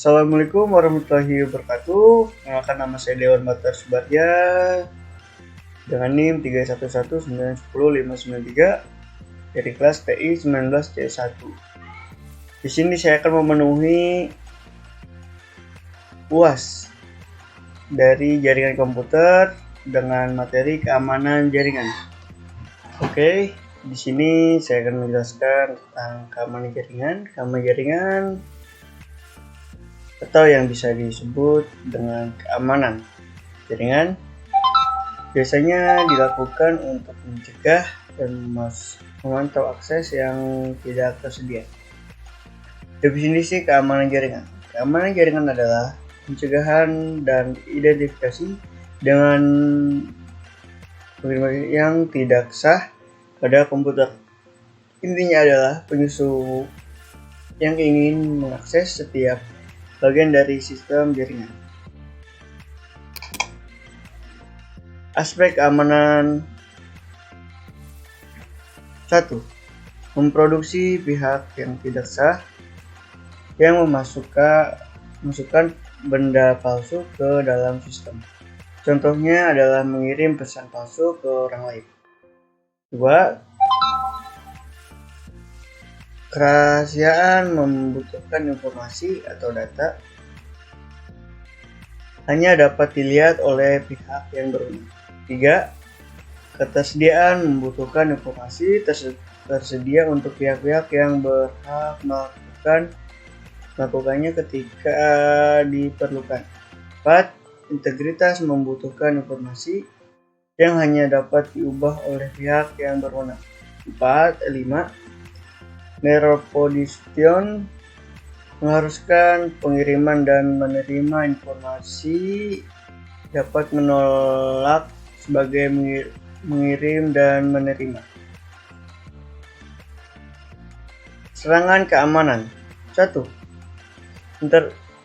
Assalamualaikum warahmatullahi wabarakatuh. Perkenalkan, nama saya Dewan Batar Subarja dengan NIM 311910593 dari kelas TI 19C1. Di sini saya akan memenuhi UAS dari jaringan komputer dengan materi keamanan jaringan. Oke, di sini saya akan menjelaskan tentang keamanan jaringan. Keamanan jaringan atau yang bisa disebut dengan keamanan jaringan biasanya dilakukan untuk mencegah dan memantau akses yang tidak tersedia. Definisi keamanan jaringan. Keamanan jaringan adalah pencegahan dan identifikasi dengan yang tidak sah pada komputer. Intinya adalah penyusup yang ingin mengakses setiap bagian dari sistem jaringan. Aspek keamanan 1. Memproduksi pihak yang tidak sah yang memasukkan benda palsu ke dalam sistem. Contohnya adalah mengirim pesan palsu ke orang lain. 2. Kerahasiaan membutuhkan informasi atau data hanya dapat dilihat oleh pihak yang berwenang. 3. Ketersediaan membutuhkan informasi tersedia untuk pihak-pihak yang berhak melakukannya ketika diperlukan. 4. Integritas membutuhkan informasi yang hanya dapat diubah oleh pihak yang berwenang. 5. Neropodistion mengharuskan pengiriman dan menerima informasi dapat menolak sebagai mengirim dan menerima. Serangan keamanan 1.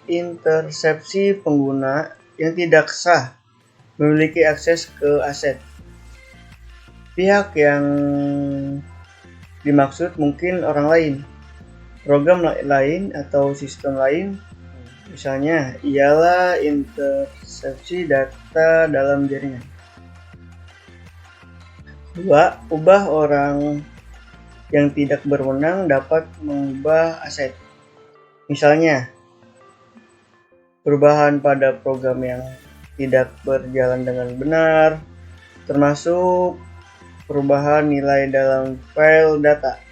Intersepsi pengguna yang tidak sah memiliki akses ke aset. Pihak yang dimaksud mungkin orang lain, program lain atau sistem lain. Misalnya ialah intersepsi data dalam jaringan. 2. Ubah orang yang tidak berwenang dapat mengubah aset. Misalnya perubahan pada program yang tidak berjalan dengan benar, termasuk perubahan nilai dalam file data,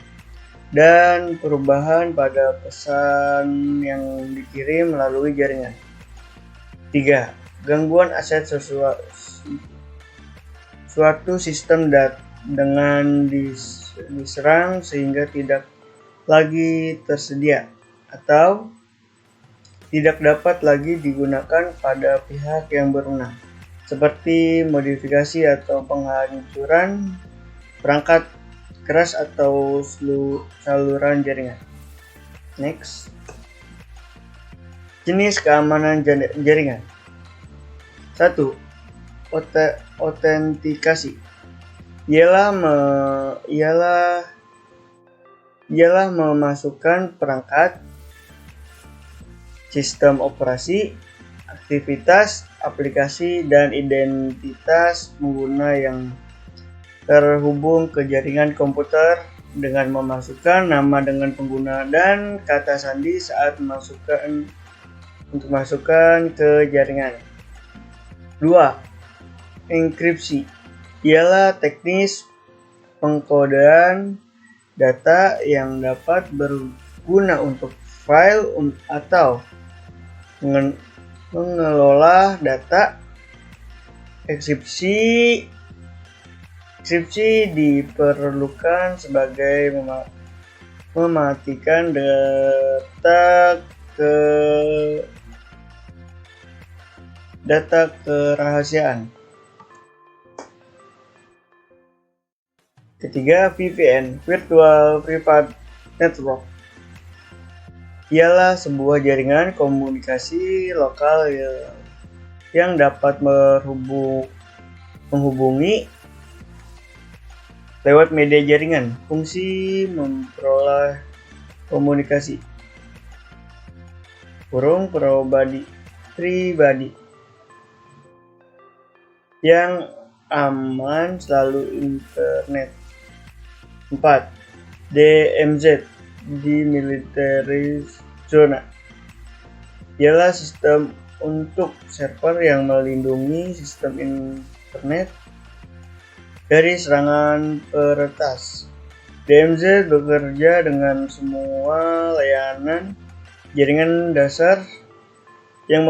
dan perubahan pada pesan yang dikirim melalui jaringan. 3. Gangguan aset suatu sistem dengan diserang sehingga tidak lagi tersedia atau tidak dapat lagi digunakan pada pihak yang berwenang, seperti modifikasi atau penghancuran perangkat keras atau saluran jaringan. Next. Jenis keamanan jaringan. 1. Autentikasi ialah memasukkan perangkat, sistem operasi, aktivitas, aplikasi, dan identitas pengguna yang terhubung ke jaringan komputer dengan memasukkan nama dengan pengguna dan kata sandi saat masukkan ke jaringan. 2. Enkripsi ialah teknis pengkodean data yang dapat berguna untuk file atau mengelola data. Enkripsi diperlukan sebagai mematikan data kerahasiaan. Ketiga, VPN, Virtual Private Network, ialah sebuah jaringan komunikasi lokal yang dapat menghubungi lewat media jaringan. Fungsi memperoleh komunikasi. pribadi yang aman selalu internet. 4. DMZ, Demilitarized Zone, ialah sistem untuk server yang melindungi sistem internet dari serangan peretas. DMZ bekerja dengan semua layanan jaringan dasar yang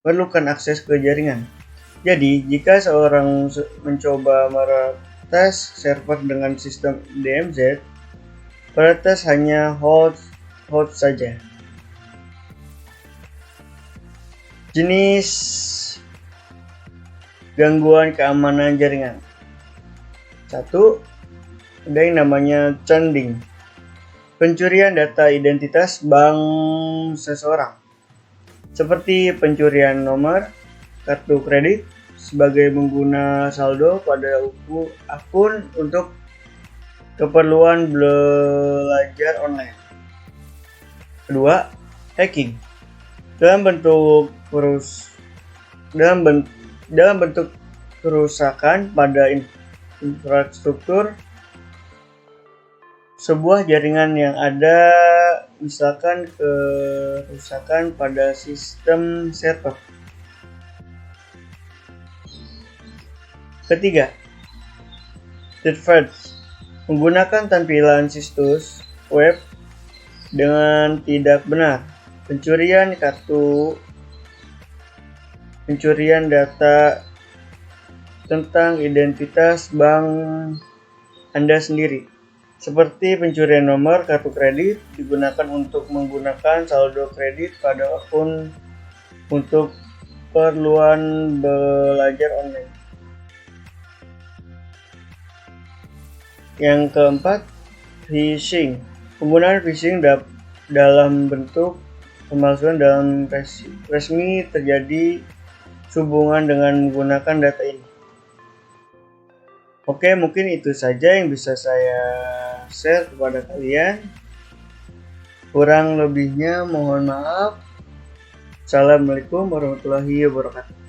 memerlukan akses ke jaringan. Jadi, jika seorang mencoba meretas server dengan sistem DMZ, peretas hanya host saja. Jenis gangguan keamanan jaringan. 1. Ada yang namanya churning, pencurian data identitas bank seseorang, seperti pencurian nomor kartu kredit sebagai pengguna saldo pada akun untuk keperluan belajar online. 2. Hacking dalam bentuk kerusakan pada infrastruktur sebuah jaringan yang ada, misalkan kerusakan pada sistem server. Ketiga, subvert, menggunakan tampilan situs web dengan tidak benar, pencurian data tentang identitas bank Anda sendiri, seperti pencurian nomor kartu kredit digunakan untuk menggunakan saldo kredit pada akun untuk keperluan belajar online. Yang keempat, phishing, penggunaan phishing dalam bentuk pemalsuan dalam resmi terjadi sehubungan dengan menggunakan data ini. Oke, mungkin itu saja yang bisa saya share kepada kalian. Kurang lebihnya mohon maaf. Assalamualaikum warahmatullahi wabarakatuh.